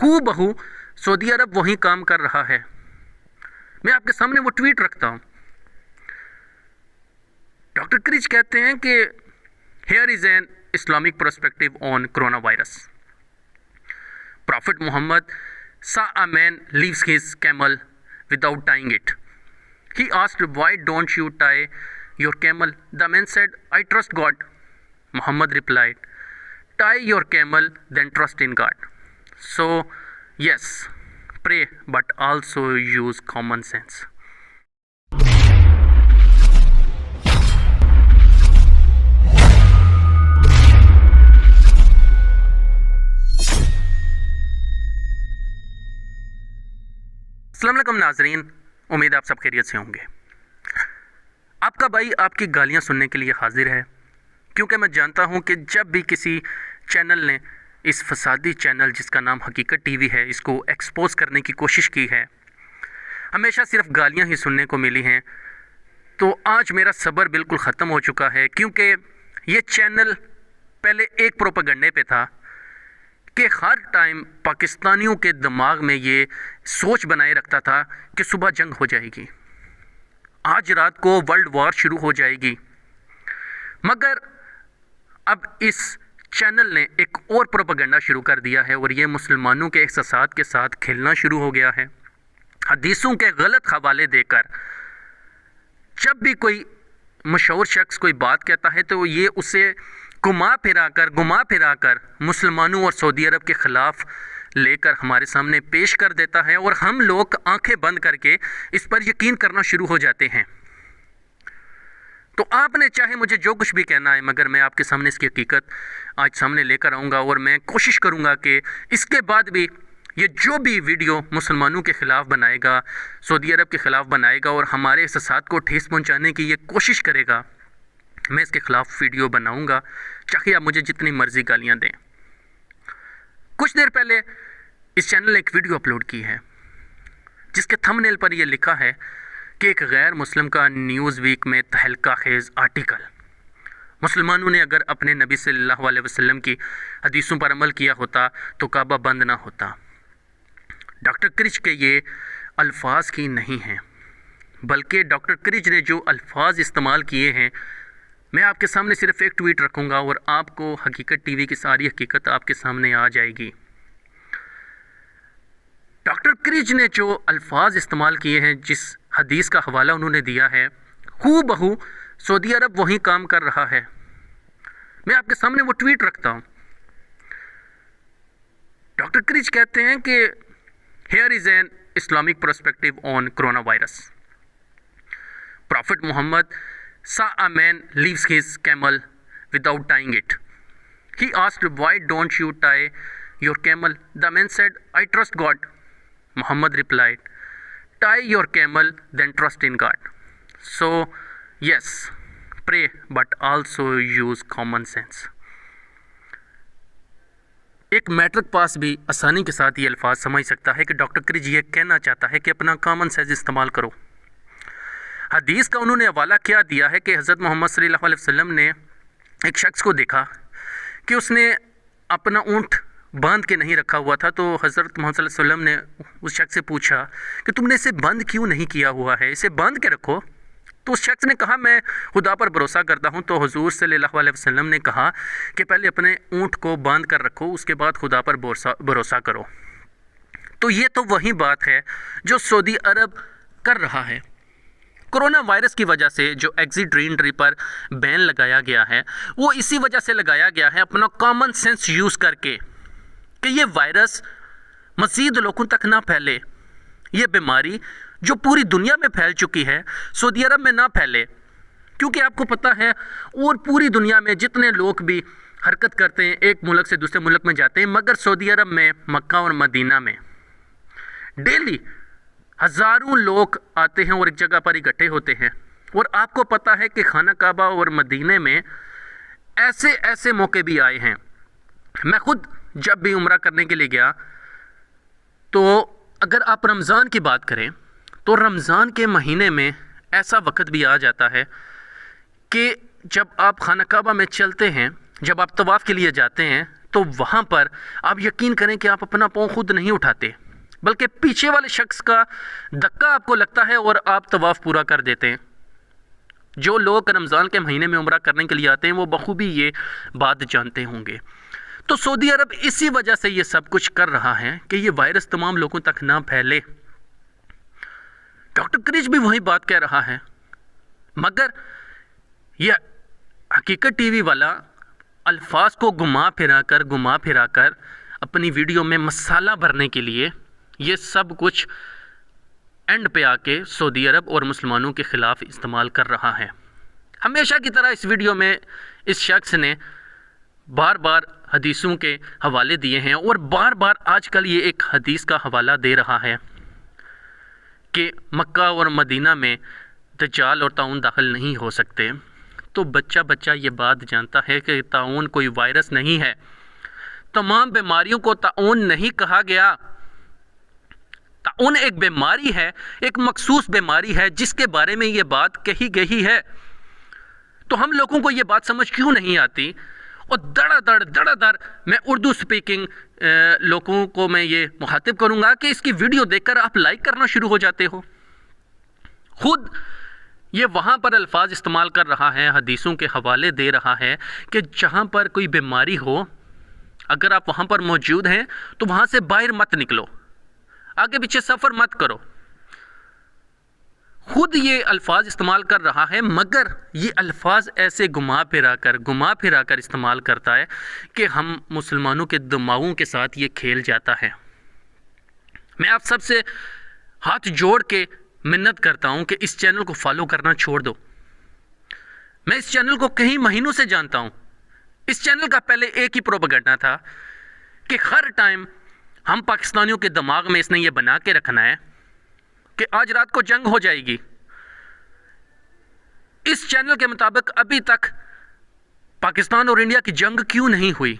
ہو بہو سعودی عرب وہی کام کر رہا ہے. میں آپ کے سامنے وہ ٹویٹ رکھتا ہوں. ڈاکٹر کرچ کہتے ہیں کہ here is an Islamic perspective on coronavirus. Prophet Muhammad saw a man leaves his camel without tying it. He asked, "Why don't you tie your camel?" The man said, "I trust God." Muhammad replied, "Tie your camel, then trust in God." So, yes, pray, but also use common sense. السلام علیکم ناظرین، امید آپ سب خیریت سے ہوں گے. آپ کا بھائی آپ کی گالیاں سننے کے لیے حاضر ہے، کیونکہ میں جانتا ہوں کہ جب بھی کسی چینل نے اس فسادی چینل جس کا نام حقیقت ٹی وی ہے اس کو ایکسپوز کرنے کی کوشش کی ہے، ہمیشہ صرف گالیاں ہی سننے کو ملی ہیں. تو آج میرا صبر بالکل ختم ہو چکا ہے، کیونکہ یہ چینل پہلے ایک پروپیگنڈے پہ تھا کہ ہر ٹائم پاکستانیوں کے دماغ میں یہ سوچ بنائے رکھتا تھا کہ صبح جنگ ہو جائے گی، آج رات کو ورلڈ وار شروع ہو جائے گی. مگر اب اس چینل نے ایک اور پروپیگنڈا شروع کر دیا ہے، اور یہ مسلمانوں کے احساسات کے ساتھ کھیلنا شروع ہو گیا ہے. حدیثوں کے غلط حوالے دے کر جب بھی کوئی مشہور شخص کوئی بات کہتا ہے تو یہ اسے گما پھرا کر مسلمانوں اور سعودی عرب کے خلاف لے کر ہمارے سامنے پیش کر دیتا ہے، اور ہم لوگ آنکھیں بند کر کے اس پر یقین کرنا شروع ہو جاتے ہیں. تو آپ نے چاہے مجھے جو کچھ بھی کہنا ہے، مگر میں آپ کے سامنے اس کی حقیقت آج سامنے لے کر آؤں گا، اور میں کوشش کروں گا کہ اس کے بعد بھی یہ جو بھی ویڈیو مسلمانوں کے خلاف بنائے گا، سعودی عرب کے خلاف بنائے گا اور ہمارے احساسات کو ٹھیس پہنچانے کی یہ کوشش کرے گا، میں اس کے خلاف ویڈیو بناؤں گا، چاہے آپ مجھے جتنی مرضی گالیاں دیں. کچھ دیر پہلے اس چینل نے ایک ویڈیو اپلوڈ کی ہے جس کے تھمب نیل پر یہ لکھا ہے کہ ایک غیر مسلم کا نیوز ویک میں تہلکہ خیز آرٹیکل. مسلمانوں نے اگر اپنے نبی صلی اللہ علیہ وسلم کی حدیثوں پر عمل کیا ہوتا تو کعبہ بند نہ ہوتا. ڈاکٹر کرچ کے یہ الفاظ کی نہیں ہیں، بلکہ ڈاکٹر کرچ نے جو الفاظ استعمال کیے ہیں، میں آپ کے سامنے صرف ایک ٹویٹ رکھوں گا اور آپ کو حقیقت ٹی وی کی ساری حقیقت آپ کے سامنے آ جائے گی. ڈاکٹر کرچ نے جو الفاظ استعمال کیے ہیں، جس حدیث کا حوالہ انہوں نے دیا ہے، ہو بہو سعودی عرب وہی کام کر رہا ہے. میں آپ کے سامنے وہ ٹویٹ رکھتا ہوں. ڈاکٹر کرچ کہتے ہیں کہ here is an Islamic perspective on coronavirus. Prophet Muhammad saw a man leaves his camel without tying it. He asked, "Why don't you tie your camel?" The man said, "I trust God." Muhammad replied, "Tie your camel, then trust in God." So, yes, pray, but also use common sense. ایک matric pass بھی آسانی کے ساتھ یہ الفاظ سمجھ سکتا ہے کہ ڈاکٹر کرچ یہ کہنا چاہتا ہے کہ اپنا کامن سینس استعمال کرو. حدیث کا انہوں نے حوالہ کیا دیا ہے کہ حضرت محمد صلی اللہ علیہ وسلم نے ایک شخص کو دیکھا کہ اس نے اپنا اونٹ باندھ کے نہیں رکھا ہوا تھا، تو حضرت محمد صلی اللہ علیہ وسلم نے اس شخص سے پوچھا کہ تم نے اسے بند کیوں نہیں کیا ہوا ہے، اسے باندھ کے رکھو. تو اس شخص نے کہا میں خدا پر بھروسہ کرتا ہوں. تو حضور صلی اللہ علیہ وسلم نے کہا کہ پہلے اپنے اونٹ کو باندھ کر رکھو، اس کے بعد خدا پر بھروسہ کرو. تو یہ تو وہی بات ہے جو سعودی عرب کر رہا ہے. کرونا وائرس کی وجہ سے جو ایگزٹ ری انٹری پر بین لگایا گیا ہے، وہ اسی وجہ سے لگایا گیا ہے اپنا کامن سینس یوز کر کے کہ یہ وائرس مزید لوگوں تک نہ پھیلے. یہ بیماری جو پوری دنیا میں پھیل چکی ہے سعودی عرب میں نہ پھیلے، کیونکہ آپ کو پتہ ہے اور پوری دنیا میں جتنے لوگ بھی حرکت کرتے ہیں ایک ملک سے دوسرے ملک میں جاتے ہیں، مگر سعودی عرب میں مکہ اور مدینہ میں ڈیلی ہزاروں لوگ آتے ہیں اور ایک جگہ پر اکٹھے ہوتے ہیں. اور آپ کو پتہ ہے کہ خانہ کعبہ اور مدینے میں ایسے موقع بھی آئے ہیں. میں خود جب بھی عمرہ کرنے کے لیے گیا تو اگر آپ رمضان کی بات کریں تو رمضان کے مہینے میں ایسا وقت بھی آ جاتا ہے کہ جب آپ خانہ کعبہ میں چلتے ہیں، جب آپ طواف کے لیے جاتے ہیں تو وہاں پر آپ یقین کریں کہ آپ اپنا پاؤں خود نہیں اٹھاتے، بلکہ پیچھے والے شخص کا دھکا آپ کو لگتا ہے اور آپ طواف پورا کر دیتے ہیں۔ جو لوگ رمضان کے مہینے میں عمرہ کرنے کے لیے آتے ہیں وہ بخوبی یہ بات جانتے ہوں گے۔ تو سعودی عرب اسی وجہ سے یہ سب کچھ کر رہا ہے کہ یہ وائرس تمام لوگوں تک نہ پھیلے۔ ڈاکٹر کرش بھی وہی بات کہہ رہا ہے، مگر یہ حقیقت ٹی وی والا الفاظ کو گھما پھرا کر اپنی ویڈیو میں مسالہ بھرنے کے لیے یہ سب کچھ اینڈ پہ آ کے سعودی عرب اور مسلمانوں کے خلاف استعمال کر رہا ہے۔ ہمیشہ کی طرح اس ویڈیو میں اس شخص نے بار بار حدیثوں کے حوالے دیے ہیں اور بار بار آج کل یہ ایک حدیث کا حوالہ دے رہا ہے کہ مکہ اور مدینہ میں دجال اور طاعون داخل نہیں ہو سکتے۔ تو بچہ یہ بات جانتا ہے کہ طاعون کوئی وائرس نہیں ہے، تمام بیماریوں کو طاعون نہیں کہا گیا۔ طاعون ایک بیماری ہے، ایک مخصوص بیماری ہے جس کے بارے میں یہ بات کہی گئی ہے۔ تو ہم لوگوں کو یہ بات سمجھ کیوں نہیں آتی؟ اور دڑا دڑ میں اردو سپیکنگ لوگوں کو میں یہ مخاطب کروں گا کہ اس کی ویڈیو دیکھ کر آپ لائک کرنا شروع ہو جاتے ہو۔ خود یہ وہاں پر الفاظ استعمال کر رہا ہے، حدیثوں کے حوالے دے رہا ہے کہ جہاں پر کوئی بیماری ہو، اگر آپ وہاں پر موجود ہیں تو وہاں سے باہر مت نکلو، آگے پیچھے سفر مت کرو۔ خود یہ الفاظ استعمال کر رہا ہے، مگر یہ الفاظ ایسے گھما پھرا کر استعمال کرتا ہے کہ ہم مسلمانوں کے دماغوں کے ساتھ یہ کھیل جاتا ہے۔ میں آپ سب سے ہاتھ جوڑ کے منت کرتا ہوں کہ اس چینل کو فالو کرنا چھوڑ دو۔ میں اس چینل کو کئی مہینوں سے جانتا ہوں۔ اس چینل کا پہلے ایک ہی پروپیگنڈا تھا کہ ہر ٹائم ہم پاکستانیوں کے دماغ میں اس نے یہ بنا کے رکھنا ہے کہ آج رات کو جنگ ہو جائے گی۔ اس چینل کے مطابق ابھی تک پاکستان اور انڈیا کی جنگ کیوں نہیں ہوئی؟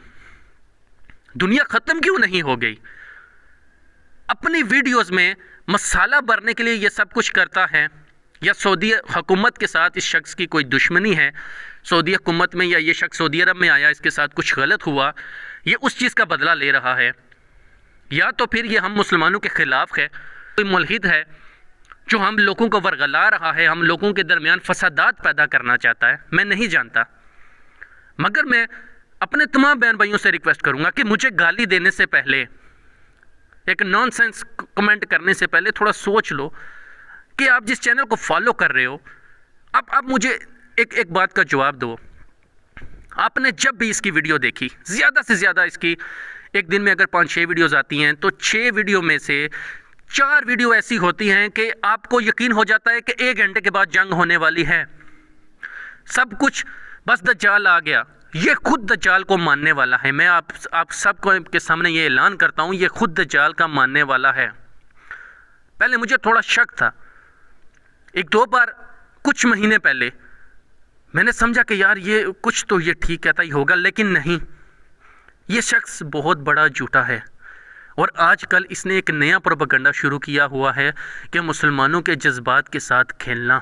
دنیا ختم کیوں نہیں ہو گئی؟ اپنی ویڈیوز میں مسالہ بھرنے کے لیے یہ سب کچھ کرتا ہے، یا سعودی حکومت کے ساتھ اس شخص کی کوئی دشمنی ہے، سعودی حکومت میں یا یہ شخص سعودی عرب میں آیا، اس کے ساتھ کچھ غلط ہوا، یہ اس چیز کا بدلہ لے رہا ہے، یا تو پھر یہ ہم مسلمانوں کے خلاف ہے، کوئی ملحد ہے جو ہم لوگوں کو ورغلا رہا ہے، ہم لوگوں کے درمیان فسادات پیدا کرنا چاہتا ہے۔ میں نہیں جانتا، مگر میں اپنے تمام بہن بھائیوں سے ریکویسٹ کروں گا کہ مجھے گالی دینے سے پہلے، ایک نان سینس کمنٹ کرنے سے پہلے تھوڑا سوچ لو کہ آپ جس چینل کو فالو کر رہے ہو، اب مجھے ایک بات کا جواب دو۔ آپ نے جب بھی اس کی ویڈیو دیکھی، زیادہ سے زیادہ اس کی ایک دن میں اگر 5-6 ویڈیوز آتی ہیں تو 6 ویڈیو میں سے 4 ویڈیو ایسی ہوتی ہیں کہ آپ کو یقین ہو جاتا ہے کہ 1 گھنٹے کے بعد جنگ ہونے والی ہے، سب کچھ بس دجال آ گیا۔ یہ خود دجال کو ماننے والا ہے، میں آپ سب کو کے سامنے یہ اعلان کرتا ہوں، یہ خود دجال کا ماننے والا ہے۔ پہلے مجھے تھوڑا شک تھا، 1-2 بار کچھ مہینے پہلے میں نے سمجھا کہ یار یہ کچھ تو یہ ٹھیک کہتا ہی ہوگا، لیکن نہیں، یہ شخص بہت بڑا جھوٹا ہے۔ اور آج کل اس نے ایک نیا پروپیگنڈا شروع کیا ہوا ہے کہ مسلمانوں کے جذبات کے ساتھ کھیلنا۔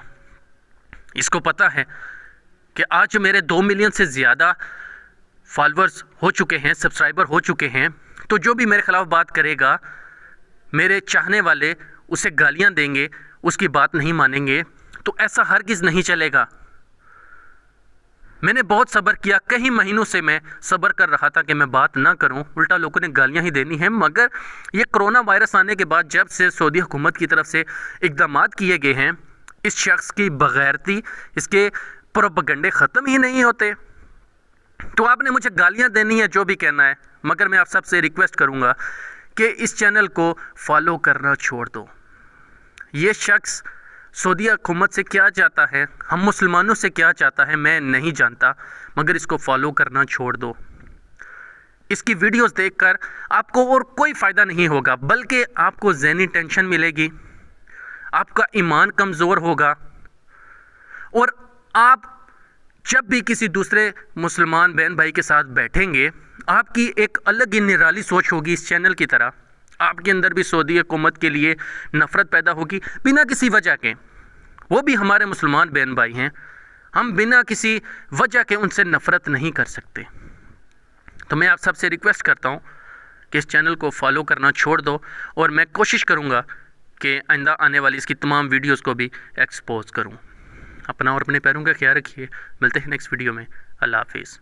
اس کو پتہ ہے کہ آج میرے 2 ملین سے زیادہ فالورز ہو چکے ہیں، سبسکرائبر ہو چکے ہیں، تو جو بھی میرے خلاف بات کرے گا، میرے چاہنے والے اسے گالیاں دیں گے، اس کی بات نہیں مانیں گے، تو ایسا ہرگز نہیں چلے گا۔ میں نے بہت صبر کیا، کئی مہینوں سے میں صبر کر رہا تھا کہ میں بات نہ کروں، الٹا لوگوں نے گالیاں ہی دینی ہیں، مگر یہ کرونا وائرس آنے کے بعد جب سے سعودی حکومت کی طرف سے اقدامات کیے گئے ہیں، اس شخص کی بغیرتی، اس کے پروپیگنڈے ختم ہی نہیں ہوتے۔ تو آپ نے مجھے گالیاں دینی ہے، جو بھی کہنا ہے، مگر میں آپ سب سے ریکویسٹ کروں گا کہ اس چینل کو فالو کرنا چھوڑ دو۔ یہ شخص سعودی حکومت سے کیا چاہتا ہے، ہم مسلمانوں سے کیا چاہتا ہے، میں نہیں جانتا، مگر اس کو فالو کرنا چھوڑ دو۔ اس کی ویڈیوز دیکھ کر آپ کو اور کوئی فائدہ نہیں ہوگا، بلکہ آپ کو ذہنی ٹینشن ملے گی، آپ کا ایمان کمزور ہوگا، اور آپ جب بھی کسی دوسرے مسلمان بہن بھائی کے ساتھ بیٹھیں گے، آپ کی ایک الگ ہی نرالی سوچ ہوگی اس چینل کی طرح، آپ کے اندر بھی سعودی حکومت کے لیے نفرت پیدا ہوگی بنا کسی وجہ کے۔ وہ بھی ہمارے مسلمان بہن بھائی ہیں، ہم بنا کسی وجہ کے ان سے نفرت نہیں کر سکتے۔ تو میں آپ سب سے ریکویسٹ کرتا ہوں کہ اس چینل کو فالو کرنا چھوڑ دو، اور میں کوشش کروں گا کہ آئندہ آنے والی اس کی تمام ویڈیوز کو بھی ایکسپوز کروں۔ اپنا اور اپنے پیروں کا خیال رکھیے، ملتے ہیں نیکسٹ ویڈیو میں۔ اللہ حافظ۔